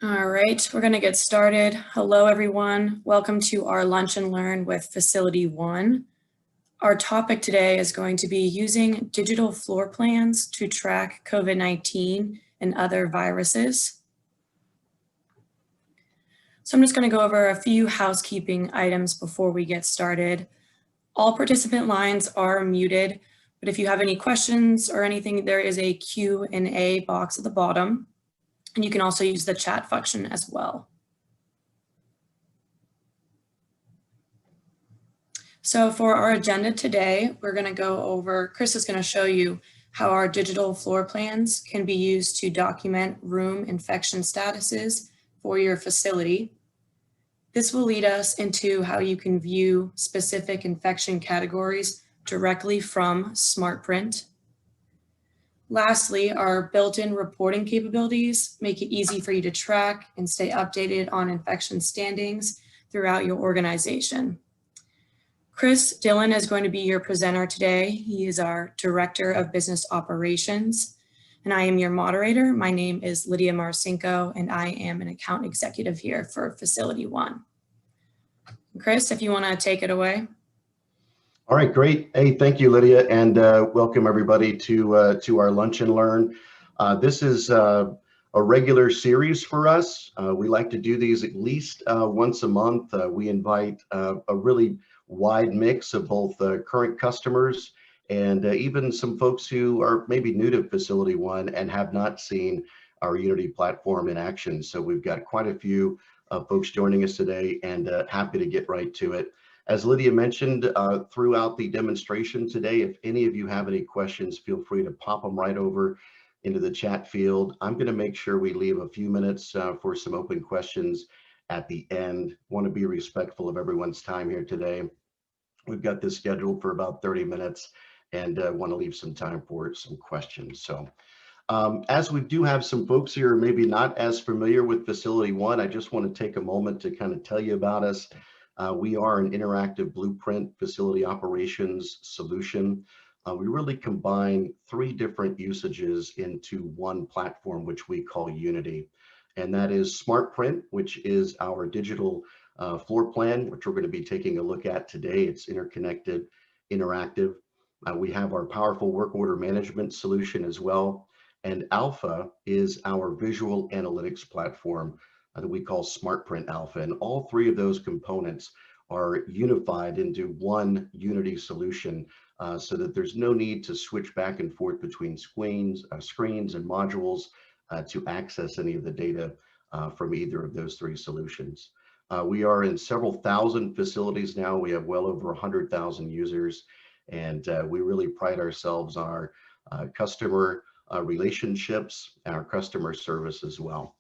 All right, we're going to get started. Hello, everyone. Welcome to our Lunch and Learn with FacilityONE. Our topic today is going to be using digital floor plans to track COVID-19 and other viruses. So I'm just going to go over a few housekeeping items before we get started. All participant lines are muted, but if you have any questions or anything, there is a Q&A box at the bottom. And you can also use the chat function as well. So for our agenda today, we're going to go over, Chris is going to show you how our digital floor plans can be used to document room infection statuses for your facility. This will lead us into how you can view specific infection categories directly from SMARTPRINT. Lastly, our built-in reporting capabilities make it easy for you to track and stay updated on infection standings throughout your organization. Chris Dillon is going to be your presenter today. He is our Director of Business Operations, and I am your moderator. My name is Lydia Marcinko, and I am an account executive here for FacilityONE. Chris, if you want to take it away. All right, great. Hey, thank you, Lydia, and welcome everybody to our Lunch and Learn. This is a regular series for us. We like to do these at least once a month. We invite a really wide mix of both current customers and even some folks who are maybe new to FacilityONE and have not seen our Unity platform in action. So we've got quite a few folks joining us today, and happy to get right to it. As Lydia mentioned, throughout the demonstration today, if any of you have any questions, feel free to pop them right over into the chat field. I'm going to make sure we leave a few minutes for some open questions at the end. Want to be respectful of everyone's time here today. We've got this scheduled for about 30 minutes and want to leave some time for some questions. So as we do have some folks here maybe not as familiar with FacilityONE, I just want to take a moment to kind of tell you about us. We are an interactive blueprint facility operations solution. We really combine three different usages into one platform, which we call Unity. And that is SMARTPRINT, which is our digital floor plan, which we're going to be taking a look at today. It's interconnected, interactive. We have our powerful work order management solution as well. And Alpha is our visual analytics platform that we call SMARTPRINT Alpha, and all three of those components are unified into one Unity solution so that there's no need to switch back and forth between screens and modules to access any of the data from either of those three solutions. We are in several thousand facilities now. We have well over 100,000 users, and we really pride ourselves on our customer relationships and our customer service as well.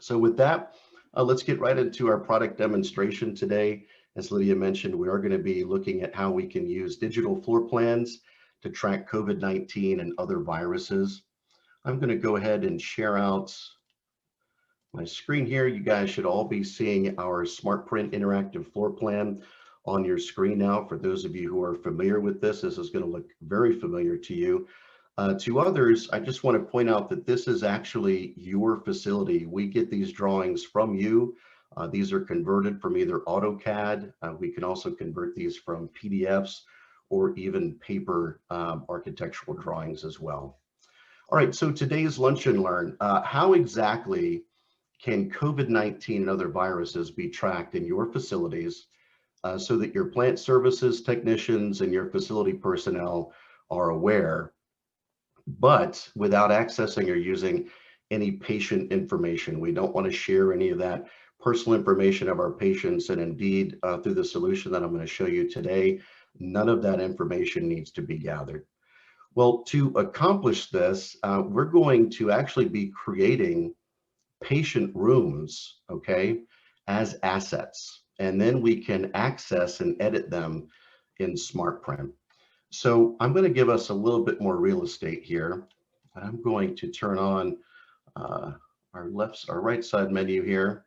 So with that, let's get right into our product demonstration today. As Lydia mentioned, we are going to be looking at how we can use digital floor plans to track COVID-19 and other viruses. I'm going to go ahead and share out my screen here. You guys should all be seeing our SMARTPRINT interactive floor plan on your screen now. For those of you who are familiar with this is going to look very familiar to you. To others, I just want to point out that this is actually your facility. We get these drawings from you. These are converted from either AutoCAD. We can also convert these from PDFs or even paper architectural drawings as well. All right, so today's Lunch and Learn. How exactly can COVID-19 and other viruses be tracked in your facilities so that your plant services technicians and your facility personnel are aware, but without accessing or using any patient information? We don't want to share any of that personal information of our patients, and indeed through the solution that I'm going to show you today, none of that information needs to be gathered. Well, to accomplish this, we're going to actually be creating patient rooms, okay, as assets, and then we can access and edit them in SMARTPRINT. So I'm going to give us a little bit more real estate here. I'm going to turn on our right side menu here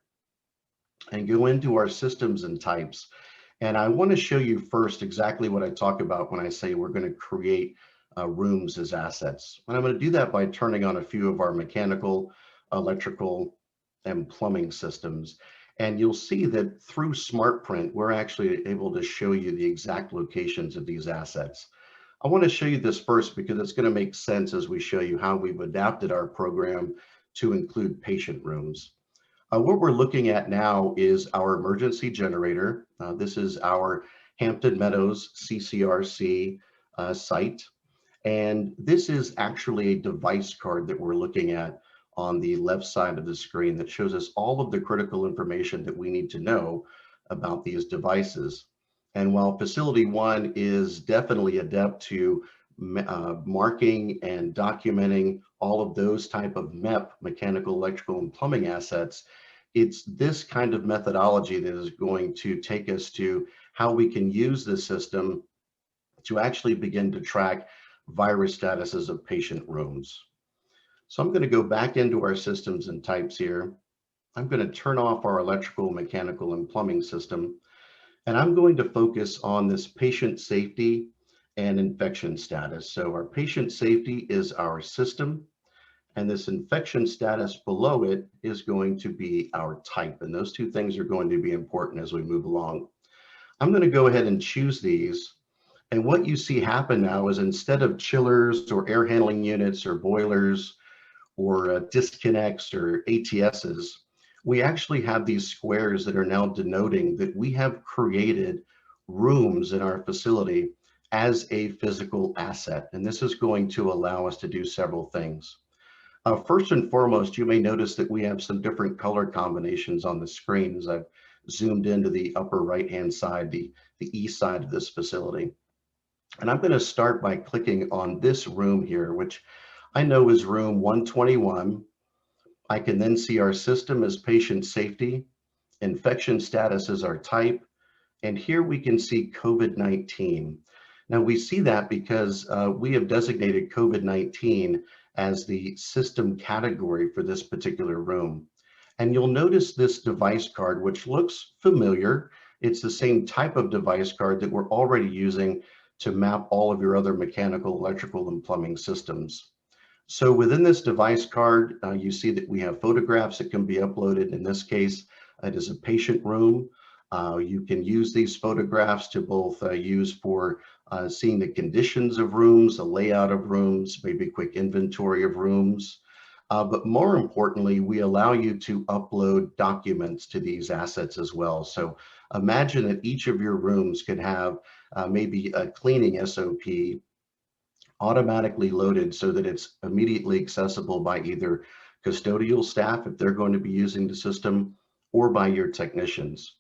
and go into our systems and types. And I want to show you first exactly what I talk about when I say we're going to create rooms as assets. And I'm going to do that by turning on a few of our mechanical, electrical, and plumbing systems. And you'll see that through SMARTPRINT, we're actually able to show you the exact locations of these assets. I want to show you this first because it's going to make sense as we show you how we've adapted our program to include patient rooms. What we're looking at now is our emergency generator. This is our Hampton Meadows CCRC site. And this is actually a device card that we're looking at on the left side of the screen that shows us all of the critical information that we need to know about these devices. And while FacilityONE is definitely adept to marking and documenting all of those type of MEP, mechanical, electrical, and plumbing assets, it's this kind of methodology that is going to take us to how we can use this system to actually begin to track virus statuses of patient rooms. So I'm going to go back into our systems and types here. I'm going to turn off our electrical, mechanical, and plumbing system, and I'm going to focus on this patient safety and infection status. So our patient safety is our system, and this infection status below it is going to be our type. And those two things are going to be important as we move along. I'm going to go ahead and choose these. And what you see happen now is instead of chillers or air handling units or boilers or disconnects or ATSs, we actually have these squares that are now denoting that we have created rooms in our facility as a physical asset. And this is going to allow us to do several things. First and foremost, you may notice that we have some different color combinations on the screen as I've zoomed into the upper right-hand side, the east side of this facility. And I'm going to start by clicking on this room here, which I know is room 121. I can then see our system as patient safety, infection status as our type, and here we can see COVID-19. Now we see that because we have designated COVID-19 as the system category for this particular room. And you'll notice this device card, which looks familiar. It's the same type of device card that we're already using to map all of your other mechanical, electrical, and plumbing systems. So within this device card, you see that we have photographs that can be uploaded. In this case, it is a patient room. You can use these photographs to both use for seeing the conditions of rooms, the layout of rooms, maybe a quick inventory of rooms. But more importantly, we allow you to upload documents to these assets as well. So imagine that each of your rooms could have maybe a cleaning SOP automatically loaded so that it's immediately accessible by either custodial staff if they're going to be using the system or by your technicians.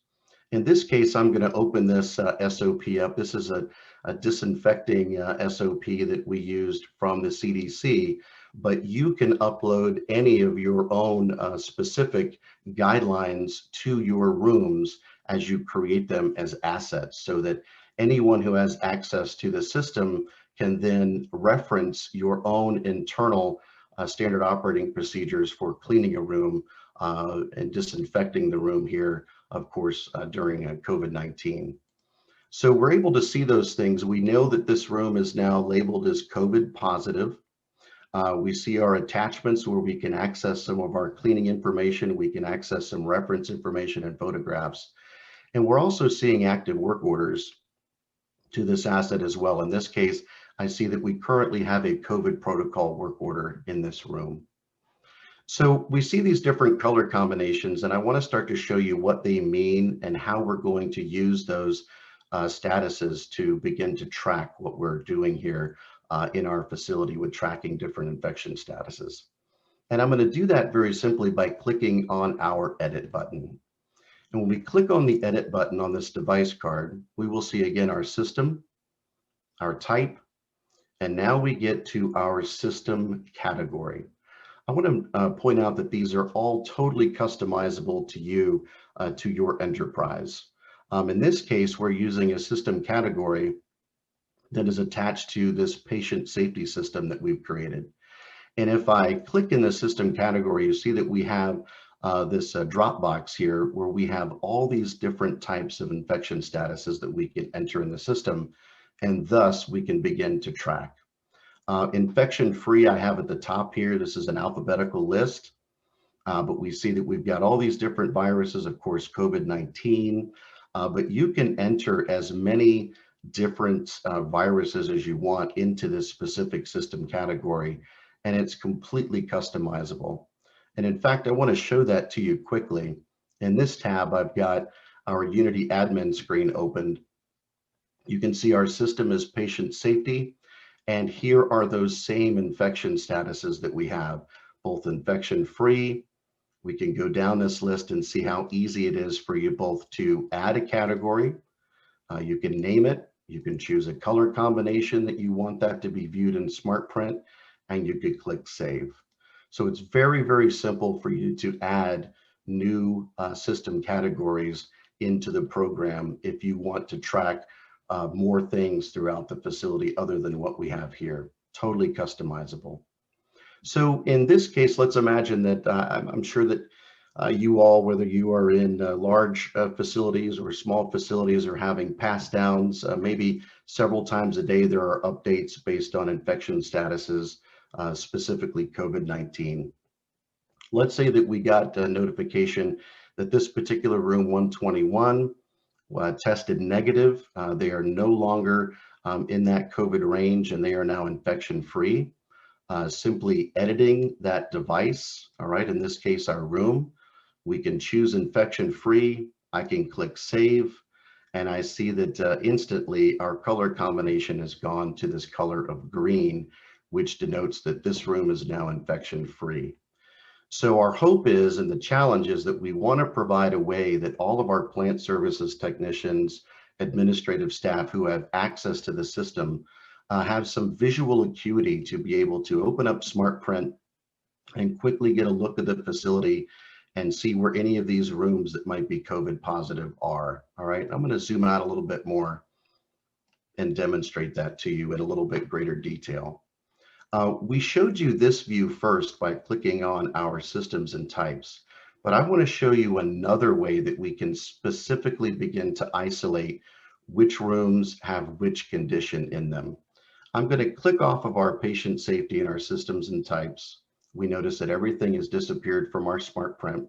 In this case, I'm going to open this SOP up. This is a disinfecting SOP that we used from the CDC, but you can upload any of your own specific guidelines to your rooms as you create them as assets so that anyone who has access to the system can then reference your own internal standard operating procedures for cleaning a room and disinfecting the room here, of course, during COVID-19. So we're able to see those things. We know that this room is now labeled as COVID positive. We see our attachments where we can access some of our cleaning information. We can access some reference information and photographs. And we're also seeing active work orders to this asset as well. In this case, I see that we currently have a COVID protocol work order in this room. So we see these different color combinations, and I want to start to show you what they mean and how we're going to use those statuses to begin to track what we're doing here in our facility with tracking different infection statuses. And I'm going to do that very simply by clicking on our edit button. And when we click on the edit button on this device card, we will see again our system, our type, and now we get to our system category. I want to point out that these are all totally customizable to you, to your enterprise. In this case, we're using a system category that is attached to this patient safety system that we've created. And if I click in the system category, you see that we have this drop box here where we have all these different types of infection statuses that we can enter in the system, and thus we can begin to track. Infection free I have at the top here. This is an alphabetical list. but we see that we've got all these different viruses, of course, COVID-19, but you can enter as many different viruses as you want into this specific system category, and it's completely customizable. And in fact, I want to show that to you quickly. In this tab, I've got our Unity admin screen opened. You can see our system is patient safety, and here are those same infection statuses that we have, both infection-free. We can go down this list and see how easy it is for you both to add a category. You can name it. You can choose a color combination that you want that to be viewed in SMARTPRINT, and you could click Save. So it's very, very simple for you to add new system categories into the program if you want to track more things throughout the facility other than what we have here. Totally customizable. So in this case, let's imagine that I'm sure that you all, whether you are in large facilities or small facilities, are having pass downs. Maybe several times a day there are updates based on infection statuses, specifically COVID-19. Let's say that we got a notification that this particular room 121 tested negative. They are no longer in that COVID range, and they are now infection free. Simply editing that device, all right, in this case, our room, we can choose infection free. I can click Save, and I see that instantly our color combination has gone to this color of green, which denotes that this room is now infection free. So our hope is, and the challenge is, that we want to provide a way that all of our plant services technicians, administrative staff who have access to the system have some visual acuity to be able to open up SMARTPRINT and quickly get a look at the facility and see where any of these rooms that might be COVID positive are. All right, I'm going to zoom out a little bit more and demonstrate that to you in a little bit greater detail. We showed you this view first by clicking on our systems and types, but I want to show you another way that we can specifically begin to isolate which rooms have which condition in them. I'm going to click off of our patient safety and our systems and types. We notice that everything has disappeared from our SMARTPRINT,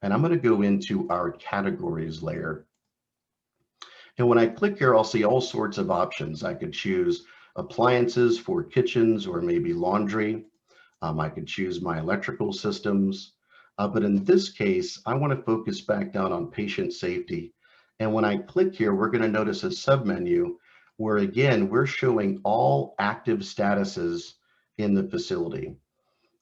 and I'm going to go into our categories layer. And when I click here, I'll see all sorts of options. I could choose appliances for kitchens or maybe laundry. I could choose my electrical systems. But in this case, I want to focus back down on patient safety. And when I click here, we're going to notice a submenu where, again, we're showing all active statuses in the facility.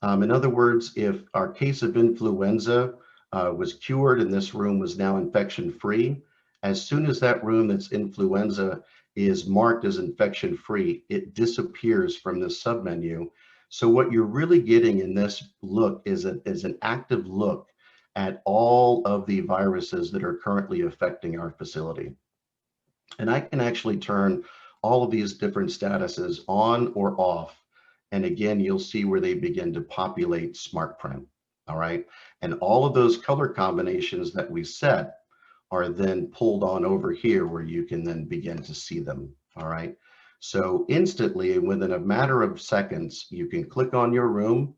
In other words, if our case of influenza was cured and this room was now infection-free, as soon as that room that's influenza is marked as infection-free, it disappears from this submenu. So what you're really getting in this look is an active look at all of the viruses that are currently affecting our facility. And I can actually turn all of these different statuses on or off. And again, you'll see where they begin to populate SMARTPRINT, all right? And all of those color combinations that we set are then pulled on over here where you can then begin to see them, all right? So instantly, within a matter of seconds, you can click on your room,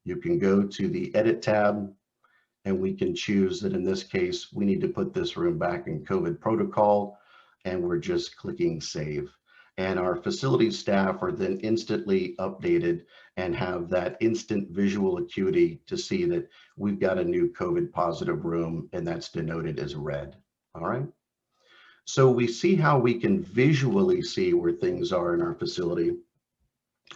you can go to the Edit tab, and we can choose that in this case, we need to put this room back in COVID protocol, and we're just clicking Save. And our facility staff are then instantly updated and have that instant visual acuity to see that we've got a new COVID positive room, and that's denoted as red, all right? So we see how we can visually see where things are in our facility.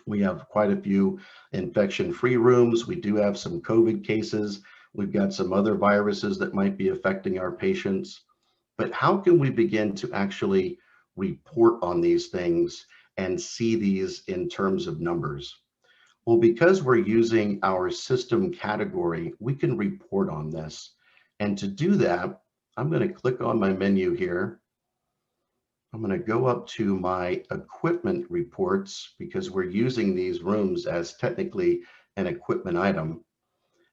We have quite a few infection-free rooms. We do have some COVID cases. We've got some other viruses that might be affecting our patients. But how can we begin to actually report on these things and see these in terms of numbers? Well, because we're using our system category, we can report on this. And to do that, I'm going to click on my menu here. I'm going to go up to my equipment reports because we're using these rooms as technically an equipment item.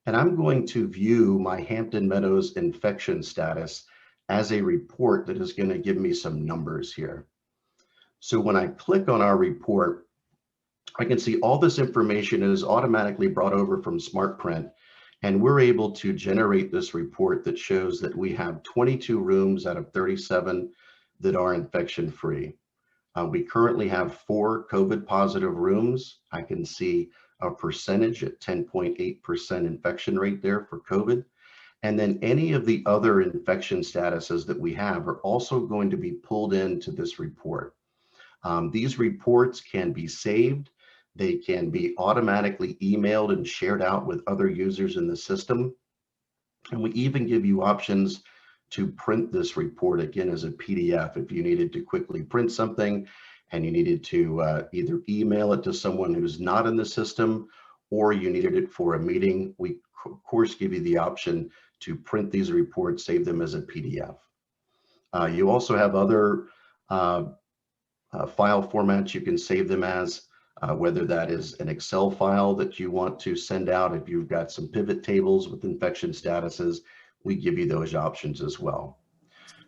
And I'm going to view my Hampton Meadows infection status as a report that is going to give me some numbers here. So when I click on our report, I can see all this information is automatically brought over from SMARTPRINT, And we're able to generate this report that shows that we have 22 rooms out of 37 that are infection-free. We currently have 4 COVID positive rooms. I can see a percentage at 10.8% infection rate there for COVID. And then any of the other infection statuses that we have are also going to be pulled into this report. These reports can be saved. They can be automatically emailed and shared out with other users in the system. And we even give you options to print this report again as a PDF if you needed to quickly print something and you needed to either email it to someone who's not in the system or you needed it for a meeting. We of course give you the option to print these reports, save them as a PDF. You also have other file formats you can save them as, whether that is an Excel file that you want to send out. If you've got some pivot tables with infection statuses, we give you those options as well.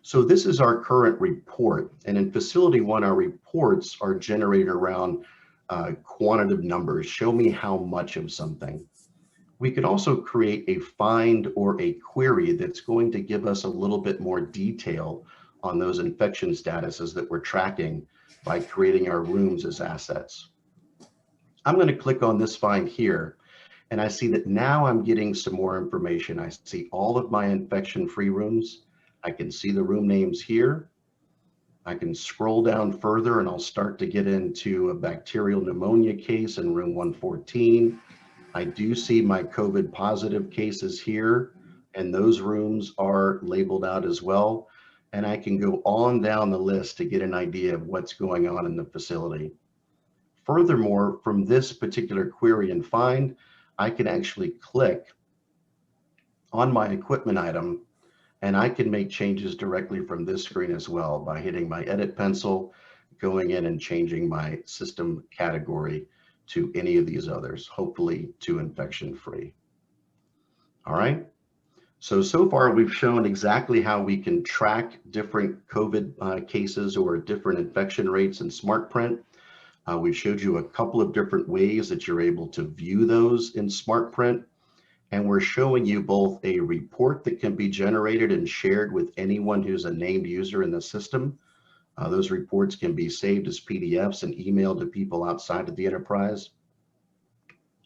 So this is our current report. And in FacilityONE, our reports are generated around quantitative numbers. Show me how much of something. We could also create a find or a query that's going to give us a little bit more detail on those infection statuses that we're tracking by creating our rooms as assets. I'm going to click on this find here, and I see that now I'm getting some more information. I see all of my infection-free rooms. I can see the room names here. I can scroll down further and I'll start to get into a bacterial pneumonia case in room 114. I do see my COVID positive cases here, and those rooms are labeled out as well. And I can go on down the list to get an idea of what's going on in the facility. Furthermore, from this particular query and find, I can actually click on my equipment item and I can make changes directly from this screen as well by hitting my edit pencil, going in and changing my system category to any of these others, hopefully to infection-free. All right. So far we've shown exactly how we can track different COVID cases or different infection rates in SMARTPRINT. We've showed you a couple of different ways that you're able to view those in SMARTPRINT. And we're showing you both a report that can be generated and shared with anyone who's a named user in the system. Those reports can be saved as PDFs and emailed to people outside of the enterprise,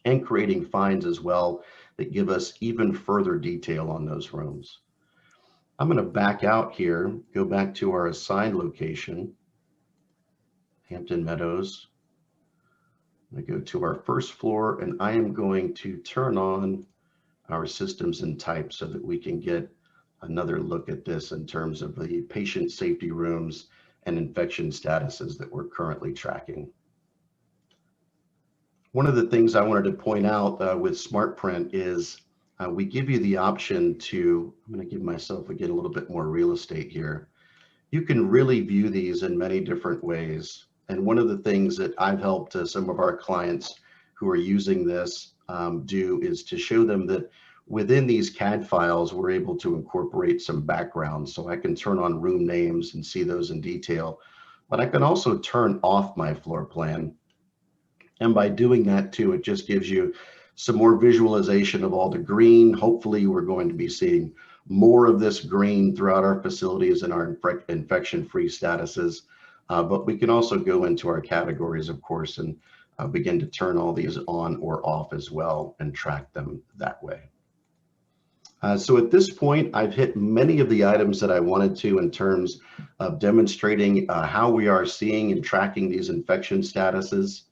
and creating finds as well that give us even further detail on those rooms. I'm going to back out here, go back to our assigned location, Hampton Meadows. I go to our first floor and I am going to turn on our systems and types so that we can get another look at this in terms of the patient safety rooms and infection statuses that we're currently tracking. One of the things I wanted to point out with SMARTPRINT is we give you the option to, I'm going to give myself again a little bit more real estate here. You can really view these in many different ways. And one of the things that I've helped some of our clients who are using this do is to show them that within these CAD files, we're able to incorporate some backgrounds. So I can turn on room names and see those in detail, but I can also turn off my floor plan. And by doing that too, it just gives you some more visualization of all the green. Hopefully we're going to be seeing more of this green throughout our facilities and our infection-free statuses. But we can also go into our categories, of course, and begin to turn all these on or off as well and track them that way. So at this point, I've hit many of the items that I wanted to in terms of demonstrating how we are seeing and tracking these infection statuses.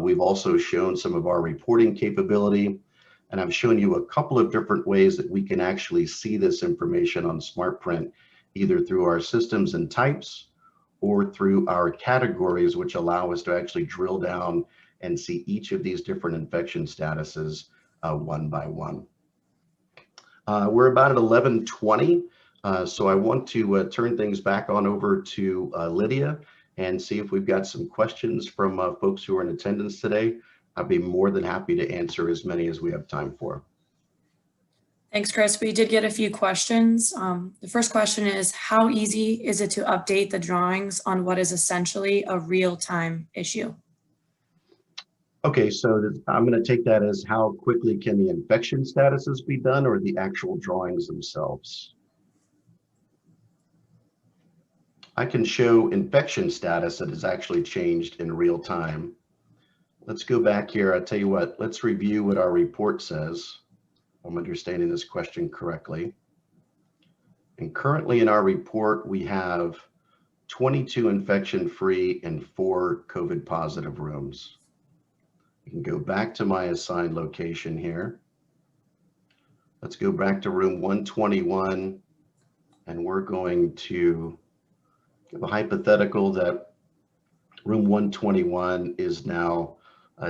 We've also shown some of our reporting capability, and I've shown you a couple of different ways that we can actually see this information on SMARTPRINT, either through our systems and types or through our categories, which allow us to actually drill down and see each of these different infection statuses one by one. We're about at 11:20, so I want to turn things back on over to Lydia and see if we've got some questions from folks who are in attendance today. I'd be more than happy to answer as many as we have time for. Thanks, Chris. We did get a few questions. The first question is, how easy is it to update the drawings on what is essentially a real-time issue? Okay, so I'm going to take that as how quickly can the infection statuses be done, or the actual drawings themselves? I can show infection status that has actually changed in real time. Let's go back here. I'll tell you what, let's review what our report says. I'm understanding this question correctly. And currently in our report, we have 22 infection-free and 4 COVID-positive rooms. You can go back to my assigned location here. Let's go back to room 121, and we're going to give a hypothetical that room 121 is now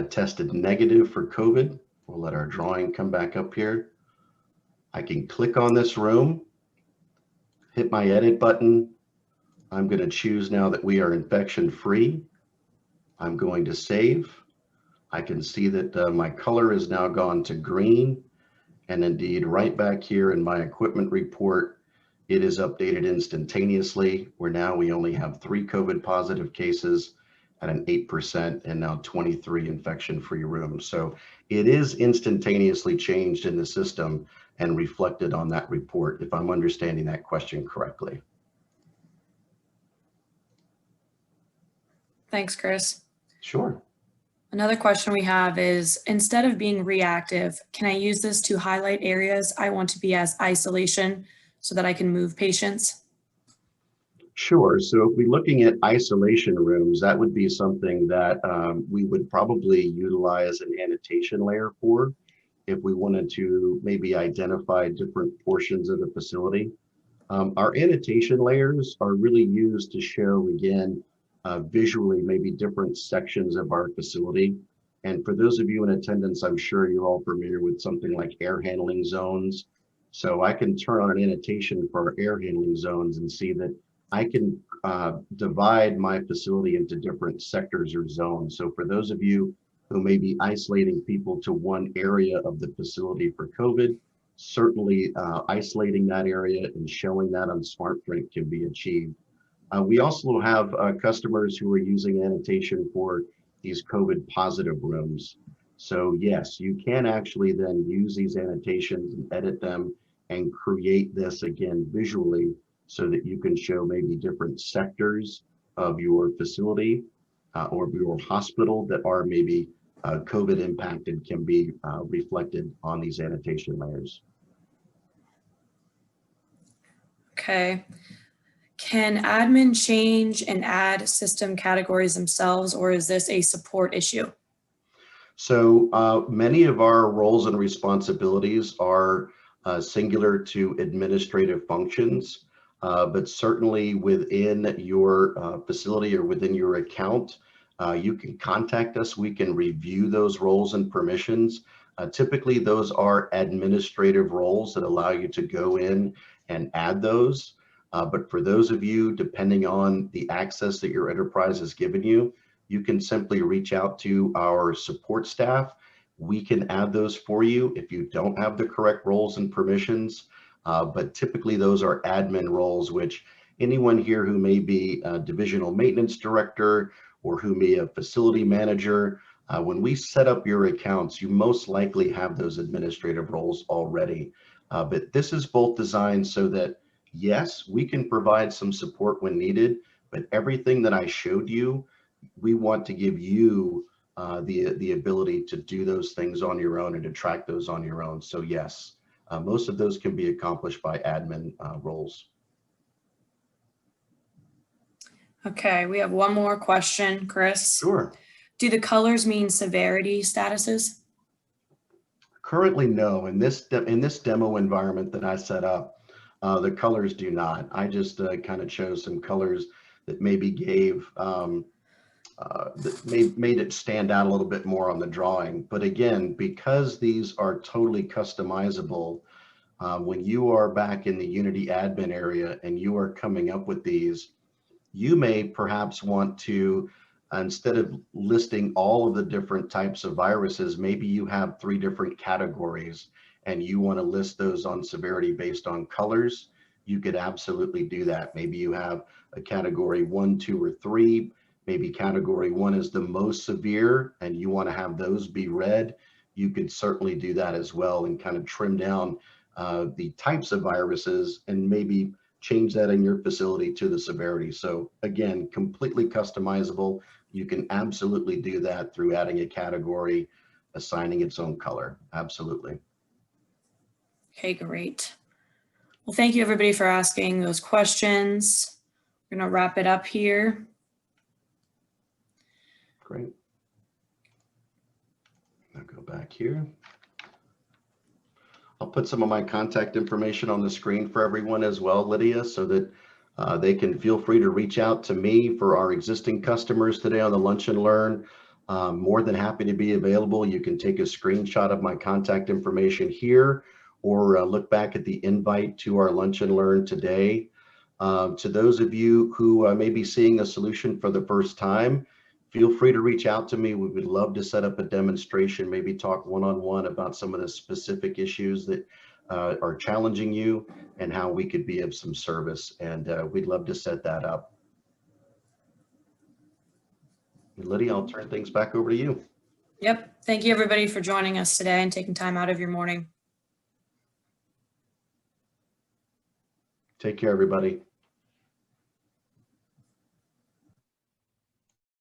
tested negative for COVID. We'll let our drawing come back up here. I can click on this room, hit my edit button. I'm going to choose now that we are infection free. I'm going to save. I can see that my color is now gone to green. And indeed, right back here in my equipment report, it is updated instantaneously, where now we only have 3 COVID positive cases at an 8% and now 23 infection-free rooms. So it is instantaneously changed in the system and reflected on that report, if I'm understanding that question correctly. Thanks, Chris. Sure. Another question we have is, instead of being reactive, can I use this to highlight areas I want to be as isolation so that I can move patients? Sure. So if we're looking at isolation rooms, that would be something that we would probably utilize an annotation layer for if we wanted to maybe identify different portions of the facility. Our annotation layers are really used to show, again, visually maybe different sections of our facility. And for those of you in attendance, I'm sure you're all familiar with something like air handling zones. So I can turn on an annotation for our air handling zones and see that I can divide my facility into different sectors or zones. So for those of you who may be isolating people to one area of the facility for COVID, certainly isolating that area and showing that on SMARTPRINT can be achieved. We also have customers who are using annotation for these COVID positive rooms. So yes, you can actually then use these annotations and edit them and create this again visually so that you can show maybe different sectors of your facility or your hospital that are maybe COVID impacted, can be reflected on these annotation layers. Okay. Can admin change and add system categories themselves, or is this a support issue? So many of our roles and responsibilities are singular to administrative functions, but certainly within your facility or within your account, you can contact us. We can review those roles and permissions. Typically, those are administrative roles that allow you to go in and add those. But for those of you, depending on the access that your enterprise has given you, you can simply reach out to our support staff. We can add those for you if you don't have the correct roles and permissions. But typically those are admin roles, which anyone here who may be a divisional maintenance director or who may be a facility manager, when we set up your accounts, you most likely have those administrative roles already. But this is both designed so that, yes, we can provide some support when needed, but everything that I showed you, we want to give you the ability to do those things on your own and to track those on your own. So yes, most of those can be accomplished by admin roles. Okay, we have one more question, Chris. Sure. Do the colors mean severity statuses? Currently, no. In this demo environment that I set up, the colors do not. I just kind of chose some colors that maybe gave that made it stand out a little bit more on the drawing. But again, because these are totally customizable, when you are back in the Unity admin area and you are coming up with these, you may perhaps want to, instead of listing all of the different types of viruses, maybe you have 3 different categories and you want to list those on severity based on colors. You could absolutely do that. Maybe you have a category 1, 2, or 3. maybe category 1 is the most severe and you want to have those be red, you could certainly do that as well and kind of trim down the types of viruses and maybe change that in your facility to the severity. So again, completely customizable. You can absolutely do that through adding a category, assigning its own color. Absolutely. Okay, great. Well, thank you everybody for asking those questions. We're gonna wrap it up here. Great. I'll go back here. I'll put some of my contact information on the screen for everyone as well, Lydia, so that they can feel free to reach out to me for our existing customers today on the Lunch and Learn. More than happy to be available. You can take a screenshot of my contact information here or look back at the invite to our Lunch and Learn today. To those of you who may be seeing a solution for the first time, feel free to reach out to me. We would love to set up a demonstration, maybe talk one-on-one about some of the specific issues that are challenging you and how we could be of some service. And we'd love to set that up. Lydia, I'll turn things back over to you. Yep. Thank you everybody for joining us today and taking time out of your morning. Take care, everybody.